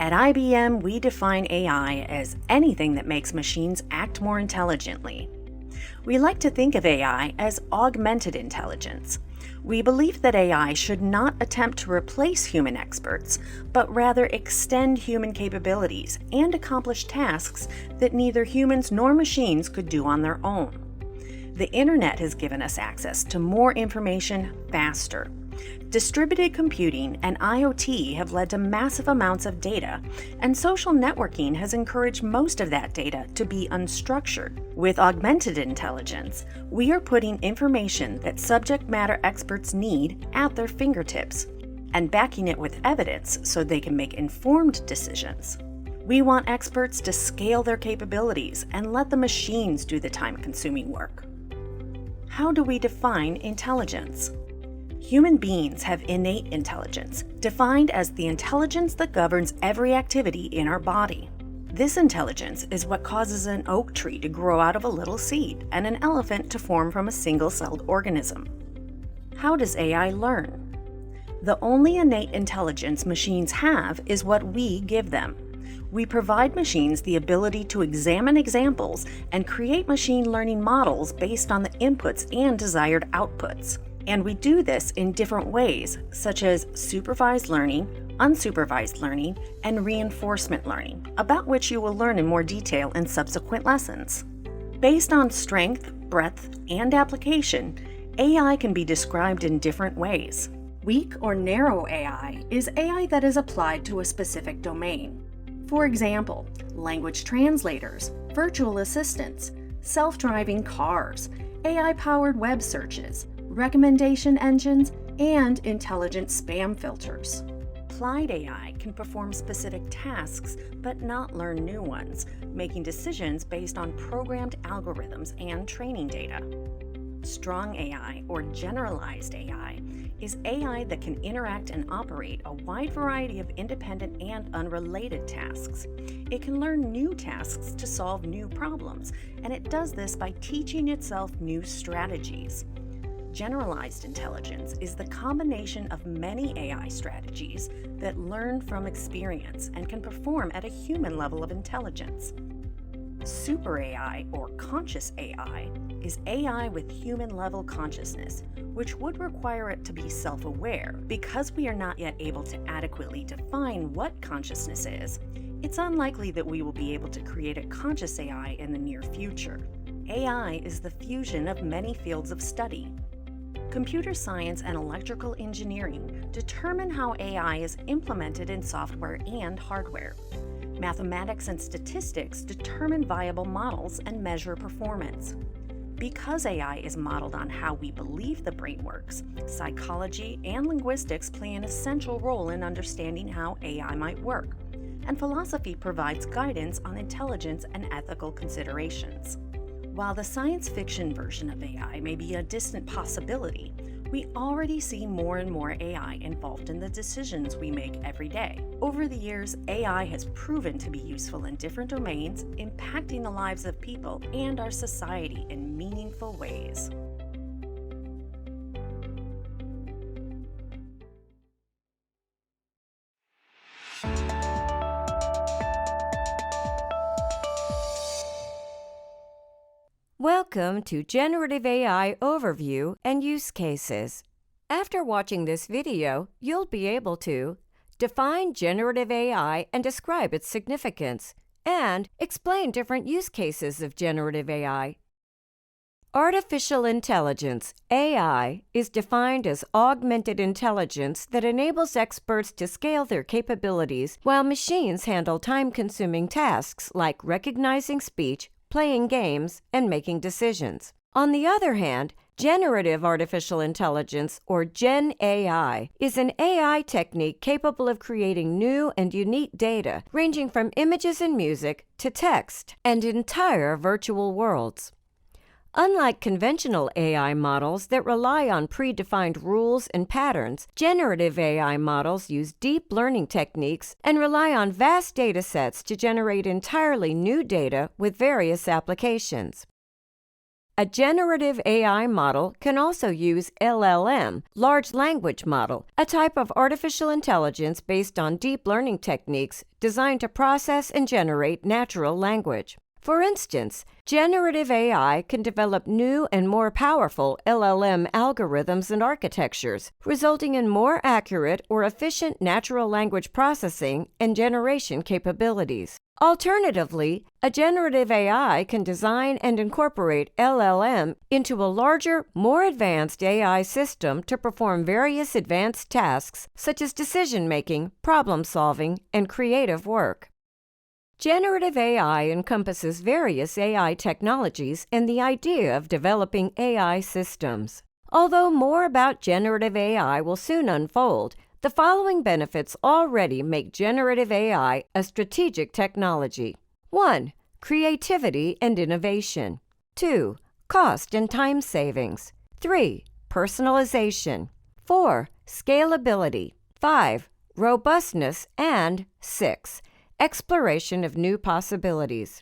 At IBM, we define AI as anything that makes machines act more intelligently. We like to think of AI as augmented intelligence. We believe that AI should not attempt to replace human experts, but rather extend human capabilities and accomplish tasks that neither humans nor machines could do on their own. The internet has given us access to more information faster. Distributed computing and IoT have led to massive amounts of data, and social networking has encouraged most of that data to be unstructured. With augmented intelligence, we are putting information that subject matter experts need at their fingertips and backing it with evidence so they can make informed decisions. We want experts to scale their capabilities and let the machines do the time-consuming work. How do we define intelligence? Human beings have innate intelligence, defined as the intelligence that governs every activity in our body. This intelligence is what causes an oak tree to grow out of a little seed and an elephant to form from a single-celled organism. How does AI learn? The only innate intelligence machines have is what we give them. We provide machines the ability to examine examples and create machine learning models based on the inputs and desired outputs. And we do this in different ways, such as supervised learning, unsupervised learning, and reinforcement learning, about which you will learn in more detail in subsequent lessons. Based on strength, breadth, and application, AI can be described in different ways. Weak or narrow AI is AI that is applied to a specific domain. For example, language translators, virtual assistants, self-driving cars, AI-powered web searches, recommendation engines, and intelligent spam filters. Applied AI can perform specific tasks but not learn new ones, making decisions based on programmed algorithms and training data. Strong AI, or generalized AI, is AI that can interact and operate a wide variety of independent and unrelated tasks. It can learn new tasks to solve new problems, and it does this by teaching itself new strategies. Generalized intelligence is the combination of many AI strategies that learn from experience and can perform at a human level of intelligence. Super AI, or conscious AI, is AI with human-level consciousness, which would require it to be self-aware. Because we are not yet able to adequately define what consciousness is, it's unlikely that we will be able to create a conscious AI in the near future. AI is the fusion of many fields of study. Computer science and electrical engineering determine how AI is implemented in software and hardware. Mathematics and statistics determine viable models and measure performance. Because AI is modeled on how we believe the brain works, psychology and linguistics play an essential role in understanding how AI might work, and philosophy provides guidance on intelligence and ethical considerations. While the science fiction version of AI may be a distant possibility, we already see more and more AI involved in the decisions we make every day. Over the years, AI has proven to be useful in different domains, impacting the lives of people and our society in meaningful ways. Welcome to Generative AI Overview and Use Cases. After watching this video, you'll be able to define generative AI and describe its significance, and explain different use cases of generative AI. Artificial intelligence, AI, is defined as augmented intelligence that enables experts to scale their capabilities while machines handle time-consuming tasks like recognizing speech, playing games, and making decisions. On the other hand, generative artificial intelligence, or Gen AI, is an AI technique capable of creating new and unique data, ranging from images and music to text and entire virtual worlds. Unlike conventional AI models that rely on predefined rules and patterns, generative AI models use deep learning techniques and rely on vast data sets to generate entirely new data with various applications. A generative AI model can also use LLM, large language model, a type of artificial intelligence based on deep learning techniques designed to process and generate natural language. For instance, generative AI can develop new and more powerful LLM algorithms and architectures, resulting in more accurate or efficient natural language processing and generation capabilities. Alternatively, a generative AI can design and incorporate LLM into a larger, more advanced AI system to perform various advanced tasks such as decision-making, problem-solving, and creative work. Generative AI encompasses various AI technologies and the idea of developing AI systems. Although more about generative AI will soon unfold, the following benefits already make generative AI a strategic technology. 1. Creativity and innovation. 2. Cost and time savings. 3. Personalization. 4. Scalability. 5. Robustness. And 6. Exploration of new possibilities.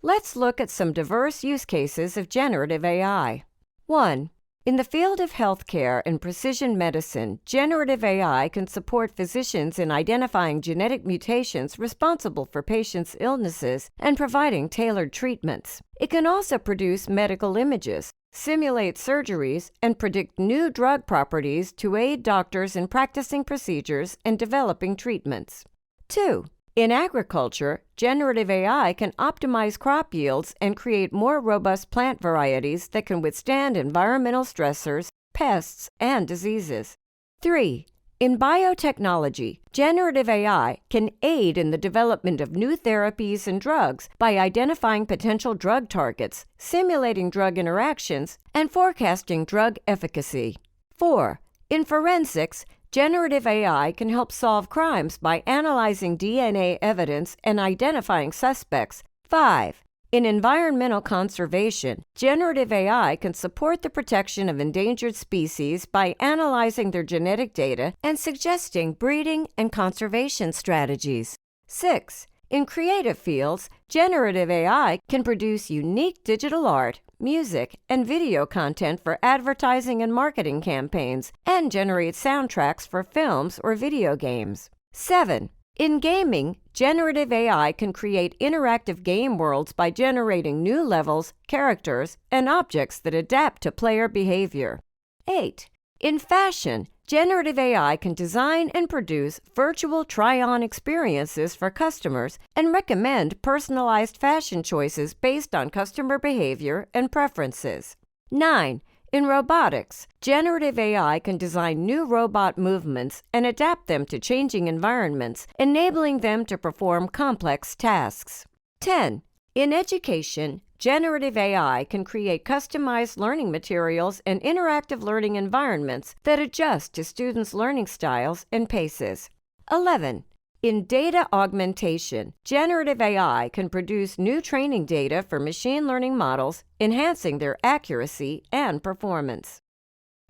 Let's look at some diverse use cases of generative AI. 1. In the field of healthcare and precision medicine, generative AI can support physicians in identifying genetic mutations responsible for patients' illnesses and providing tailored treatments. It can also produce medical images, simulate surgeries, and predict new drug properties to aid doctors in practicing procedures and developing treatments. 2. In agriculture, generative AI can optimize crop yields and create more robust plant varieties that can withstand environmental stressors, pests, and diseases. 3. In biotechnology, generative AI can aid in the development of new therapies and drugs by identifying potential drug targets, simulating drug interactions, and forecasting drug efficacy. 4. In forensics, generative AI can help solve crimes by analyzing DNA evidence and identifying suspects. 5. In environmental conservation, generative AI can support the protection of endangered species by analyzing their genetic data and suggesting breeding and conservation strategies. 6. In creative fields, generative AI can produce unique digital art, music, and video content for advertising and marketing campaigns, and generate soundtracks for films or video games. 7. In gaming, generative AI can create interactive game worlds by generating new levels, characters, and objects that adapt to player behavior. 8. In fashion, generative AI can design and produce virtual try-on experiences for customers and recommend personalized fashion choices based on customer behavior and preferences. 9. In robotics, generative AI can design new robot movements and adapt them to changing environments, enabling them to perform complex tasks. 10. In education, generative AI can create customized learning materials and interactive learning environments that adjust to students' learning styles and paces. 11. In data augmentation, generative AI can produce new training data for machine learning models, enhancing their accuracy and performance.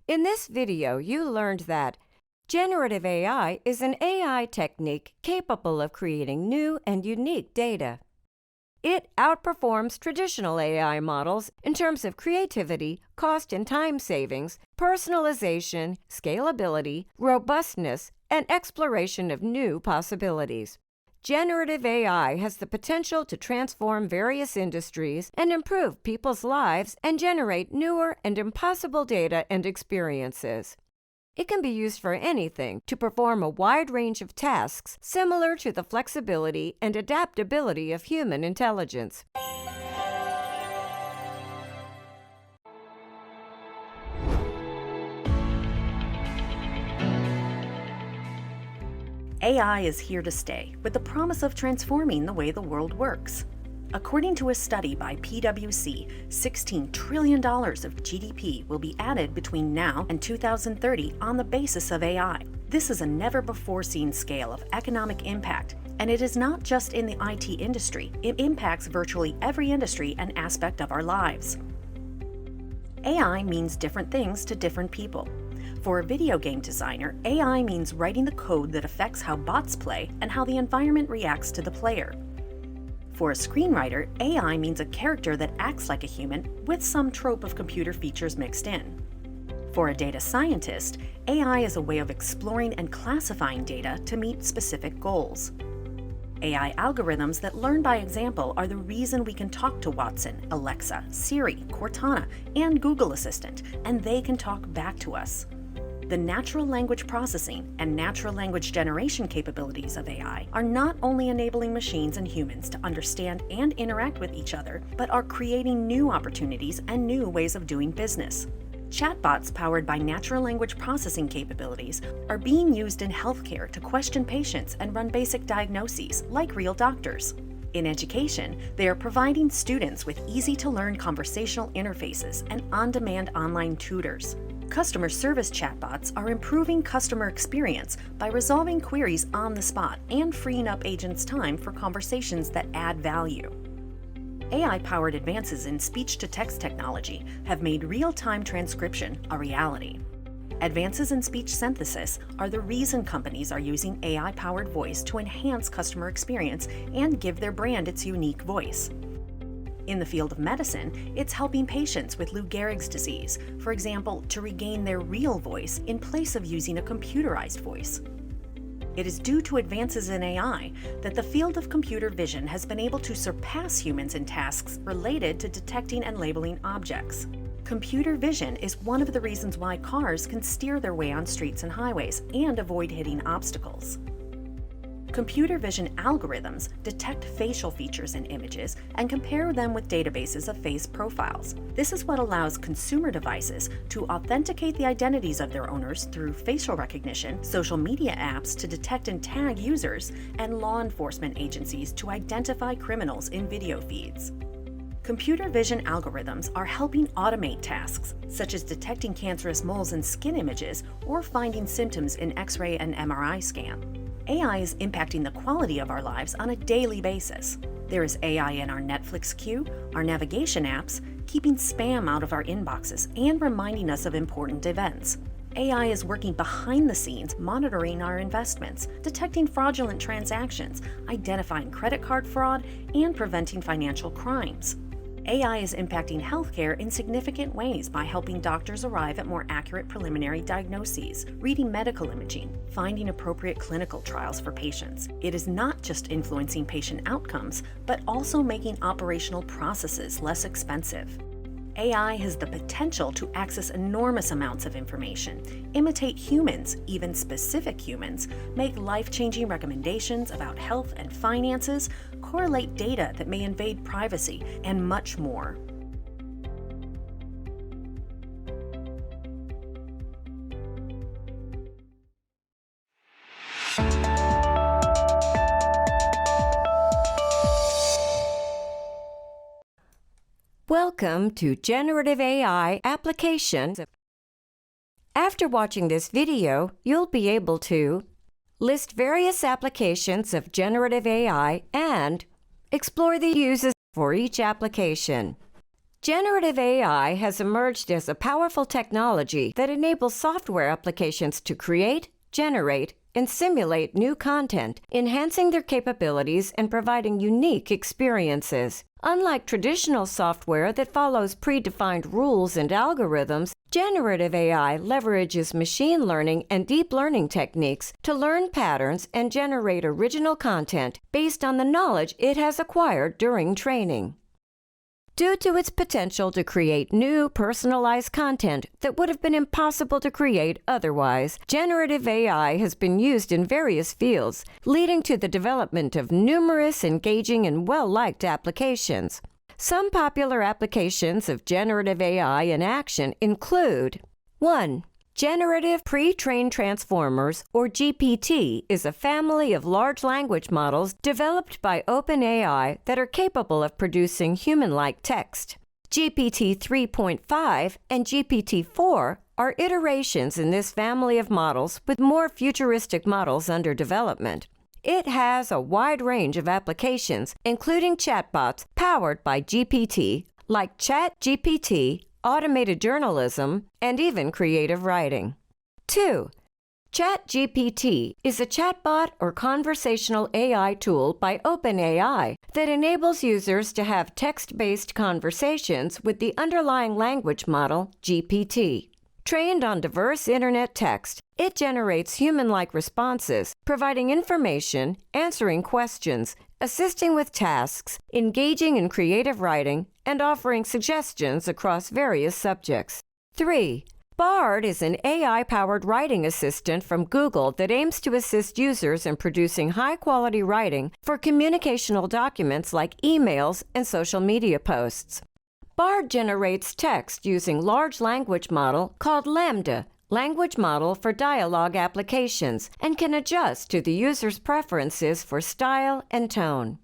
In this video, you learned that generative AI is an AI technique capable of creating new and unique data. It outperforms traditional AI models in terms of creativity, cost and time savings, personalization, scalability, robustness, and exploration of new possibilities. Generative AI has the potential to transform various industries and improve people's lives and generate newer and impossible data and experiences. It can be used for anything to perform a wide range of tasks similar to the flexibility and adaptability of human intelligence. AI is here to stay, with the promise of transforming the way the world works. According to a study by PwC, $16 trillion of GDP will be added between now and 2030 on the basis of AI. This is a never-before-seen scale of economic impact, and it is not just in the IT industry. It impacts virtually every industry and aspect of our lives. AI means different things to different people. For a video game designer, AI means writing the code that affects how bots play and how the environment reacts to the player. For a screenwriter, AI means a character that acts like a human with some trope of computer features mixed in. For a data scientist, AI is a way of exploring and classifying data to meet specific goals. AI algorithms that learn by example are the reason we can talk to Watson, Alexa, Siri, Cortana, and Google Assistant, and they can talk back to us. The natural language processing and natural language generation capabilities of AI are not only enabling machines and humans to understand and interact with each other, but are creating new opportunities and new ways of doing business. Chatbots powered by natural language processing capabilities are being used in healthcare to question patients and run basic diagnoses, like real doctors. In education, they are providing students with easy-to-learn conversational interfaces and on-demand online tutors. Customer service chatbots are improving customer experience by resolving queries on the spot and freeing up agents' time for conversations that add value. AI-powered advances in speech-to-text technology have made real-time transcription a reality. Advances in speech synthesis are the reason companies are using AI-powered voice to enhance customer experience and give their brand its unique voice. In the field of medicine, it's helping patients with Lou Gehrig's disease, for example, to regain their real voice in place of using a computerized voice. It is due to advances in AI that the field of computer vision has been able to surpass humans in tasks related to detecting and labeling objects. Computer vision is one of the reasons why cars can steer their way on streets and highways and avoid hitting obstacles. Computer vision algorithms detect facial features in images and compare them with databases of face profiles. This is what allows consumer devices to authenticate the identities of their owners through facial recognition, social media apps to detect and tag users, and law enforcement agencies to identify criminals in video feeds. Computer vision algorithms are helping automate tasks, such as detecting cancerous moles in skin images or finding symptoms in X-ray and MRI scan. AI is impacting the quality of our lives on a daily basis. There is AI in our Netflix queue, our navigation apps, keeping spam out of our inboxes, and reminding us of important events. AI is working behind the scenes, monitoring our investments, detecting fraudulent transactions, identifying credit card fraud, and preventing financial crimes. AI is impacting healthcare in significant ways by helping doctors arrive at more accurate preliminary diagnoses, reading medical imaging, finding appropriate clinical trials for patients. It is not just influencing patient outcomes, but also making operational processes less expensive. AI has the potential to access enormous amounts of information, imitate humans, even specific humans, make life-changing recommendations about health and finances, correlate data that may invade privacy, and much more. Welcome to Generative AI Applications. After watching this video, you'll be able to list various applications of generative AI and explore the uses for each application. Generative AI has emerged as a powerful technology that enables software applications to create, generate, and simulate new content, enhancing their capabilities and providing unique experiences. Unlike traditional software that follows predefined rules and algorithms, generative AI leverages machine learning and deep learning techniques to learn patterns and generate original content based on the knowledge it has acquired during training. Due to its potential to create new, personalized content that would have been impossible to create otherwise, generative AI has been used in various fields, leading to the development of numerous engaging and well-liked applications. Some popular applications of generative AI in action include 1. Generative Pre-trained Transformers, or GPT, is a family of large language models developed by OpenAI that are capable of producing human-like text. GPT 3.5 and GPT 4 are iterations in this family of models with more futuristic models under development. It has a wide range of applications, including chatbots powered by GPT, like ChatGPT, automated journalism, and even creative writing. 2. ChatGPT is a chatbot or conversational AI tool by OpenAI that enables users to have text-based conversations with the underlying language model, GPT. Trained on diverse internet text, it generates human-like responses, providing information, answering questions, assisting with tasks, engaging in creative writing, and offering suggestions across various subjects. 3. Bard is an AI-powered writing assistant from Google that aims to assist users in producing high-quality writing for communicational documents like emails and social media posts. Bard generates text using large language model called Lambda, language model for dialogue applications, and can adjust to the user's preferences for style and tone.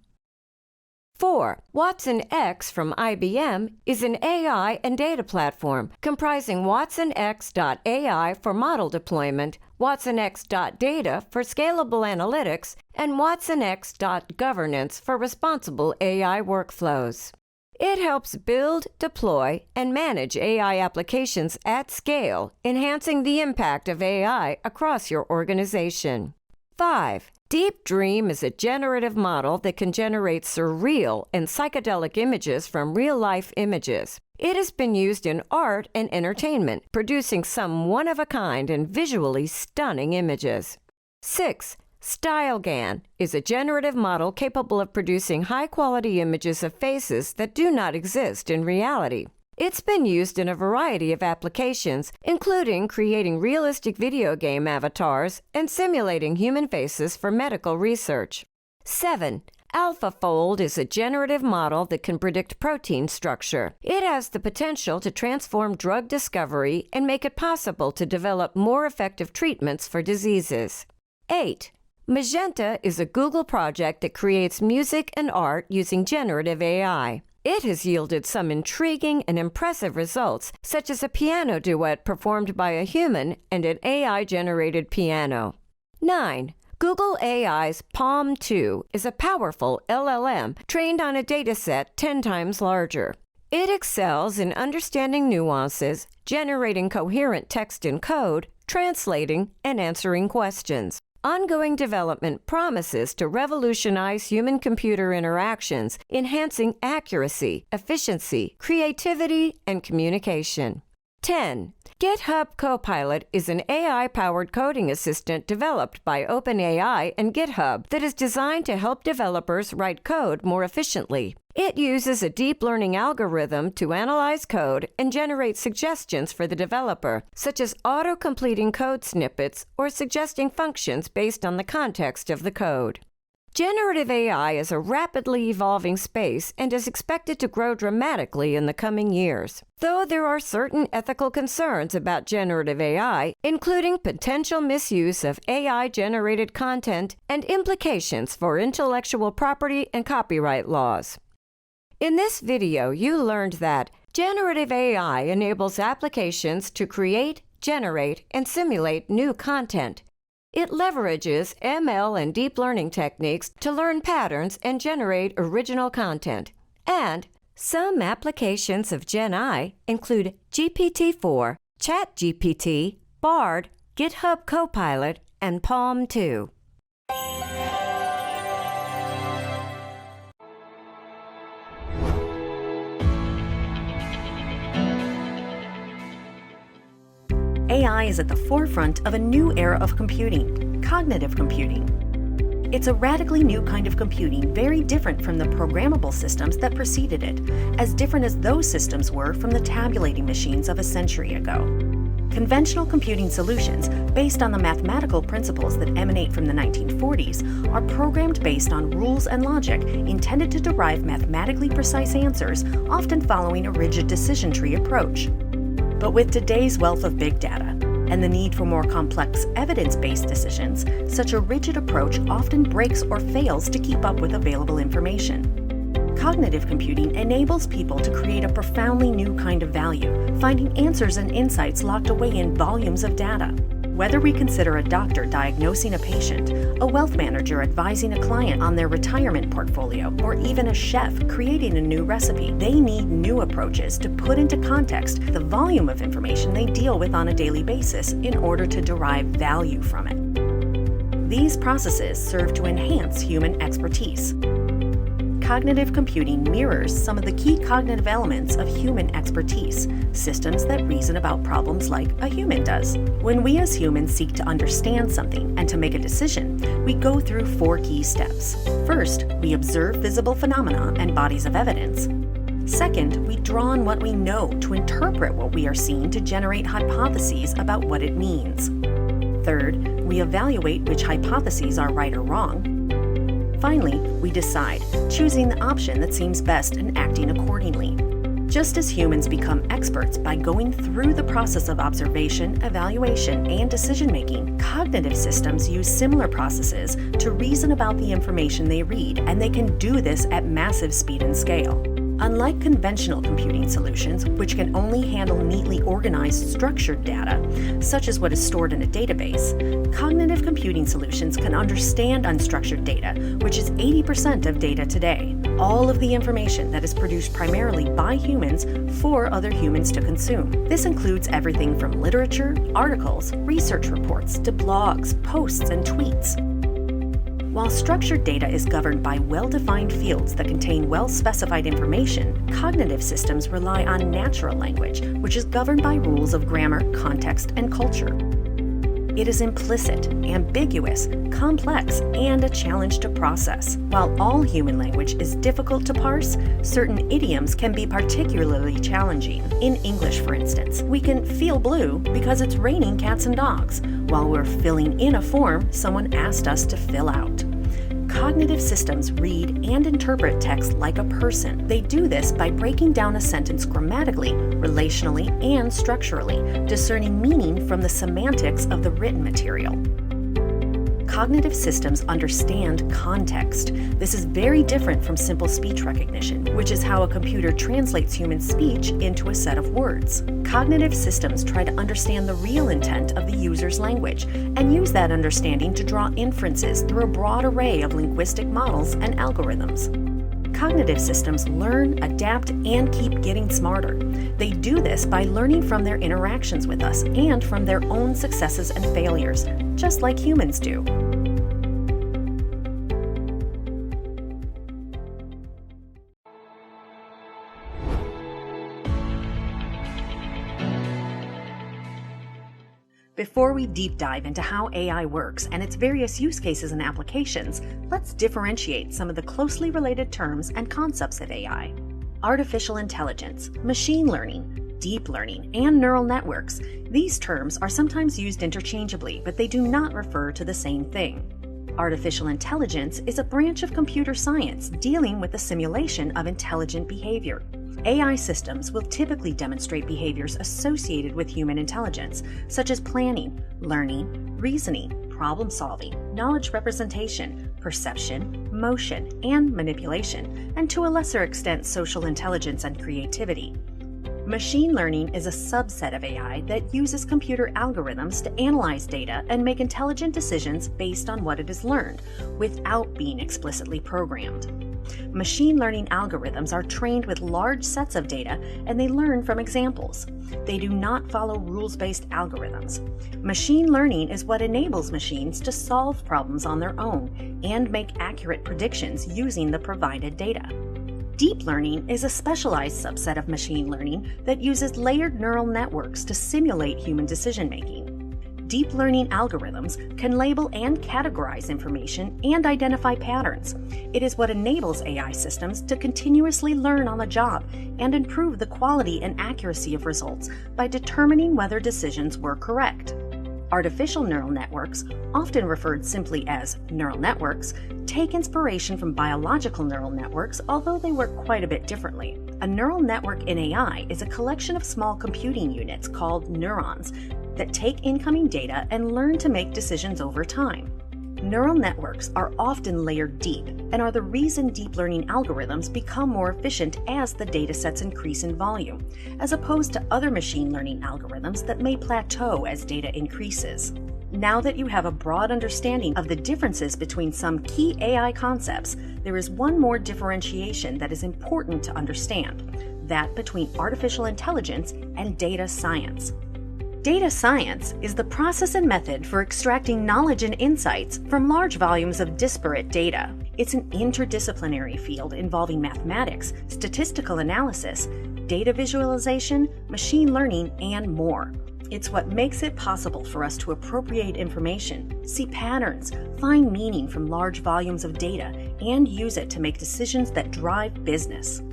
4. Watson X from IBM is an AI and data platform comprising watsonx.ai for model deployment, watsonx.data for scalable analytics, and watsonx.governance for responsible AI workflows. It helps build, deploy, and manage AI applications at scale, enhancing the impact of AI across your organization. 5. Deep Dream is a generative model that can generate surreal and psychedelic images from real-life images. It has been used in art and entertainment, producing some one-of-a-kind and visually stunning images. 6. StyleGAN is a generative model capable of producing high-quality images of faces that do not exist in reality. It's been used in a variety of applications, including creating realistic video game avatars and simulating human faces for medical research. 7. AlphaFold is a generative model that can predict protein structure. It has the potential to transform drug discovery and make it possible to develop more effective treatments for diseases. 8. Magenta is a Google project that creates music and art using generative AI. It has yielded some intriguing and impressive results, such as a piano duet performed by a human and an AI-generated piano. 9. Google AI's Palm 2 is a powerful LLM trained on a dataset 10 times larger. It excels in understanding nuances, generating coherent text and code, translating, and answering questions. Ongoing development promises to revolutionize human-computer interactions, enhancing accuracy, efficiency, creativity, and communication. 10. GitHub Copilot is an AI-powered coding assistant developed by OpenAI and GitHub that is designed to help developers write code more efficiently. It uses a deep learning algorithm to analyze code and generate suggestions for the developer, such as auto-completing code snippets or suggesting functions based on the context of the code. Generative AI is a rapidly evolving space and is expected to grow dramatically in the coming years. Though there are certain ethical concerns about generative AI, including potential misuse of AI-generated content and implications for intellectual property and copyright laws. In this video, you learned that generative AI enables applications to create, generate, and simulate new content. It leverages ML and deep learning techniques to learn patterns and generate original content. And some applications of Gen AI include GPT-4, ChatGPT, Bard, GitHub Copilot, and Palm 2. AI is at the forefront of a new era of computing, cognitive computing. It's a radically new kind of computing, very different from the programmable systems that preceded it, as different as those systems were from the tabulating machines of a century ago. Conventional computing solutions, based on the mathematical principles that emanate from the 1940s, are programmed based on rules and logic intended to derive mathematically precise answers, often following a rigid decision tree approach. But with today's wealth of big data and the need for more complex evidence-based decisions, such a rigid approach often breaks or fails to keep up with available information. Cognitive computing enables people to create a profoundly new kind of value, finding answers and insights locked away in volumes of data. Whether we consider a doctor diagnosing a patient, a wealth manager advising a client on their retirement portfolio, or even a chef creating a new recipe, they need new approaches to put into context the volume of information they deal with on a daily basis in order to derive value from it. These processes serve to enhance human expertise. Cognitive computing mirrors some of the key cognitive elements of human expertise, systems that reason about problems like a human does. When we as humans seek to understand something and to make a decision, we go through 4 key steps. First, we observe visible phenomena and bodies of evidence. Second, we draw on what we know to interpret what we are seeing to generate hypotheses about what it means. Third, we evaluate which hypotheses are right or wrong. Finally, we decide, choosing the option that seems best and acting accordingly. Just as humans become experts by going through the process of observation, evaluation, and decision-making, cognitive systems use similar processes to reason about the information they read, and they can do this at massive speed and scale. Unlike conventional computing solutions, which can only handle neatly organized structured data, such as what is stored in a database, cognitive computing solutions can understand unstructured data, which is 80% of data today. All of the information that is produced primarily by humans for other humans to consume. This includes everything from literature, articles, research reports, to blogs, posts, and tweets. While structured data is governed by well-defined fields that contain well-specified information, cognitive systems rely on natural language, which is governed by rules of grammar, context, and culture. It is implicit, ambiguous, complex, and a challenge to process. While all human language is difficult to parse, certain idioms can be particularly challenging. In English, for instance, we can feel blue because it's raining cats and dogs, while we're filling in a form someone asked us to fill out. Cognitive systems read and interpret text like a person. They do this by breaking down a sentence grammatically, relationally, and structurally, discerning meaning from the semantics of the written material. Cognitive systems understand context. This is very different from simple speech recognition, which is how a computer translates human speech into a set of words. Cognitive systems try to understand the real intent of the user's language and use that understanding to draw inferences through a broad array of linguistic models and algorithms. Cognitive systems learn, adapt, and keep getting smarter. They do this by learning from their interactions with us and from their own successes and failures, just like humans do. Before we deep dive into how AI works and its various use cases and applications, let's differentiate some of the closely related terms and concepts of AI. Artificial intelligence, machine learning, deep learning, and neural networks. These terms are sometimes used interchangeably, but they do not refer to the same thing. Artificial intelligence is a branch of computer science dealing with the simulation of intelligent behavior. AI systems will typically demonstrate behaviors associated with human intelligence, such as planning, learning, reasoning, problem-solving, knowledge representation, perception, motion, and manipulation, and to a lesser extent social intelligence and creativity. Machine learning is a subset of AI that uses computer algorithms to analyze data and make intelligent decisions based on what it has learned, without being explicitly programmed. Machine learning algorithms are trained with large sets of data and they learn from examples. They do not follow rules-based algorithms. Machine learning is what enables machines to solve problems on their own and make accurate predictions using the provided data. Deep learning is a specialized subset of machine learning that uses layered neural networks to simulate human decision-making. Deep learning algorithms can label and categorize information and identify patterns. It is what enables AI systems to continuously learn on the job and improve the quality and accuracy of results by determining whether decisions were correct. Artificial neural networks, often referred simply as neural networks, take inspiration from biological neural networks, although they work quite a bit differently. A neural network in AI is a collection of small computing units called neurons that take incoming data and learn to make decisions over time. Neural networks are often layered deep and are the reason deep learning algorithms become more efficient as the datasets increase in volume, as opposed to other machine learning algorithms that may plateau as data increases. Now that you have a broad understanding of the differences between some key AI concepts, there is one more differentiation that is important to understand, that between artificial intelligence and data science. Data science is the process and method for extracting knowledge and insights from large volumes of disparate data. It's an interdisciplinary field involving mathematics, statistical analysis, data visualization, machine learning, and more. It's what makes it possible for us to appropriate information, see patterns, find meaning from large volumes of data, and use it to make decisions that drive business.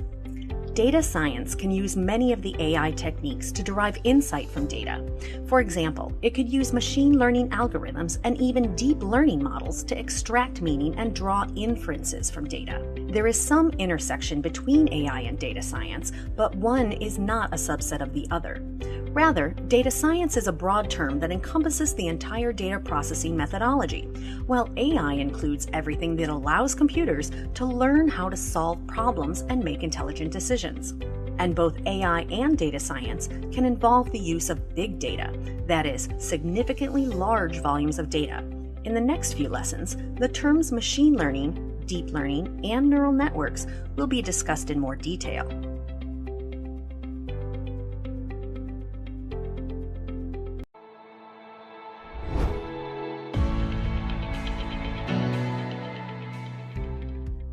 Data science can use many of the AI techniques to derive insight from data. For example, it could use machine learning algorithms and even deep learning models to extract meaning and draw inferences from data. There is some intersection between AI and data science, but one is not a subset of the other. Rather, data science is a broad term that encompasses the entire data processing methodology, while AI includes everything that allows computers to learn how to solve problems and make intelligent decisions. And both AI and data science can involve the use of big data, that is, significantly large volumes of data. In the next few lessons, the terms machine learning, deep learning, and neural networks will be discussed in more detail.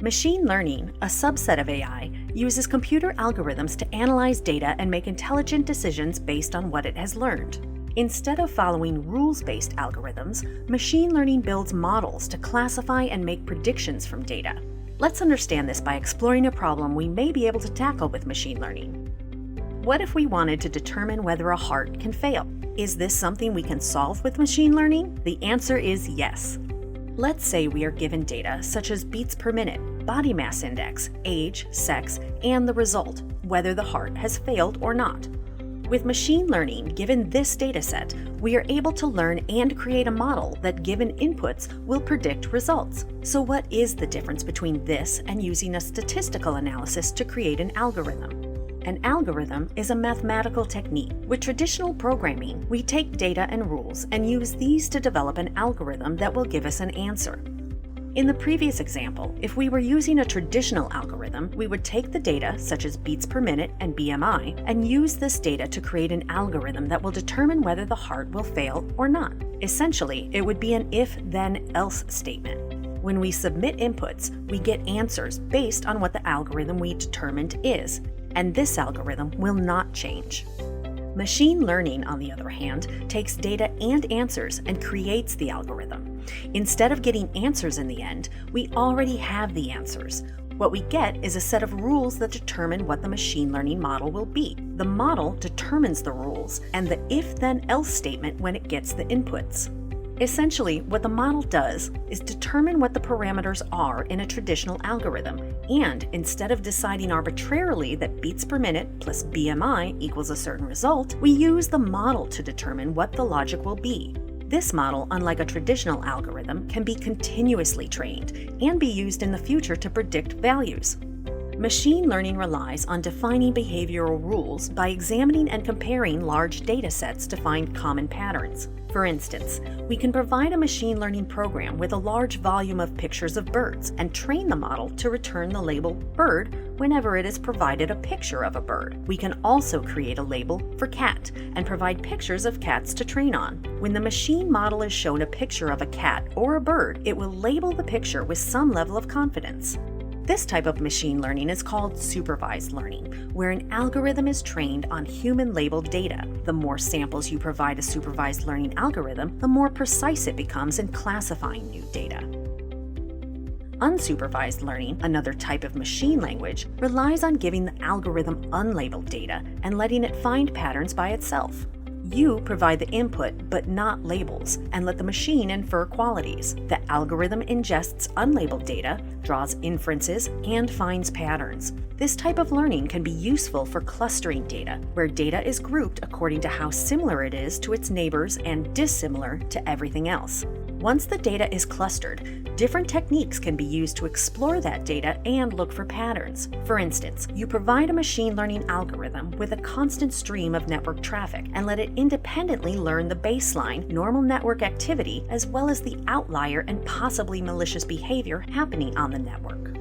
Machine learning, a subset of AI, uses computer algorithms to analyze data and make intelligent decisions based on what it has learned. Instead of following rules-based algorithms, machine learning builds models to classify and make predictions from data. Let's understand this by exploring a problem we may be able to tackle with machine learning. What if we wanted to determine whether a heart can fail? Is this something we can solve with machine learning? The answer is yes. Let's say we are given data such as beats per minute, body mass index, age, sex, and the result, whether the heart has failed or not. With machine learning, given this dataset, we are able to learn and create a model that, given inputs, will predict results. So what is the difference between this and using a statistical analysis to create an algorithm? An algorithm is a mathematical technique. With traditional programming, we take data and rules and use these to develop an algorithm that will give us an answer. In the previous example, if we were using a traditional algorithm, we would take the data, such as beats per minute and BMI, and use this data to create an algorithm that will determine whether the heart will fail or not. Essentially, it would be an if-then-else statement. When we submit inputs, we get answers based on what the algorithm we determined is, and this algorithm will not change. Machine learning, on the other hand, takes data and answers and creates the algorithm. Instead of getting answers in the end, we already have the answers. What we get is a set of rules that determine what the machine learning model will be. The model determines the rules and the if-then-else statement when it gets the inputs. Essentially, what the model does is determine what the parameters are in a traditional algorithm, and instead of deciding arbitrarily that beats per minute plus BMI equals a certain result, we use the model to determine what the logic will be. This model, unlike a traditional algorithm, can be continuously trained and be used in the future to predict values. Machine learning relies on defining behavioral rules by examining and comparing large data sets to find common patterns. For instance, we can provide a machine learning program with a large volume of pictures of birds and train the model to return the label bird whenever it is provided a picture of a bird. We can also create a label for cat and provide pictures of cats to train on. When the machine model is shown a picture of a cat or a bird, it will label the picture with some level of confidence. This type of machine learning is called supervised learning, where an algorithm is trained on human-labeled data. The more samples you provide a supervised learning algorithm, the more precise it becomes in classifying new data. Unsupervised learning, another type of machine language, relies on giving the algorithm unlabeled data and letting it find patterns by itself. You provide the input but not labels and let the machine infer qualities. The algorithm ingests unlabeled data, draws inferences, and finds patterns. This type of learning can be useful for clustering data, where data is grouped according to how similar it is to its neighbors and dissimilar to everything else. Once the data is clustered, different techniques can be used to explore that data and look for patterns. For instance, you provide a machine learning algorithm with a constant stream of network traffic and let it independently learn the baseline, normal network activity, as well as the outlier and possibly malicious behavior happening on the network.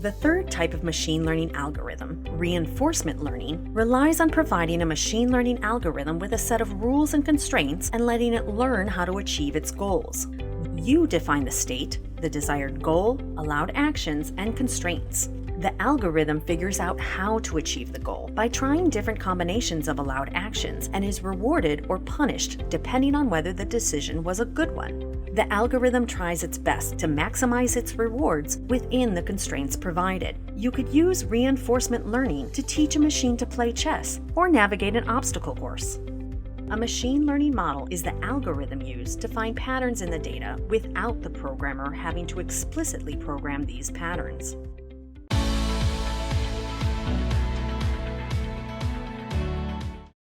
The third type of machine learning algorithm, reinforcement learning, relies on providing a machine learning algorithm with a set of rules and constraints and letting it learn how to achieve its goals. You define the state, the desired goal, allowed actions, and constraints. The algorithm figures out how to achieve the goal by trying different combinations of allowed actions and is rewarded or punished depending on whether the decision was a good one. The algorithm tries its best to maximize its rewards within the constraints provided. You could use reinforcement learning to teach a machine to play chess or navigate an obstacle course. A machine learning model is the algorithm used to find patterns in the data without the programmer having to explicitly program these patterns.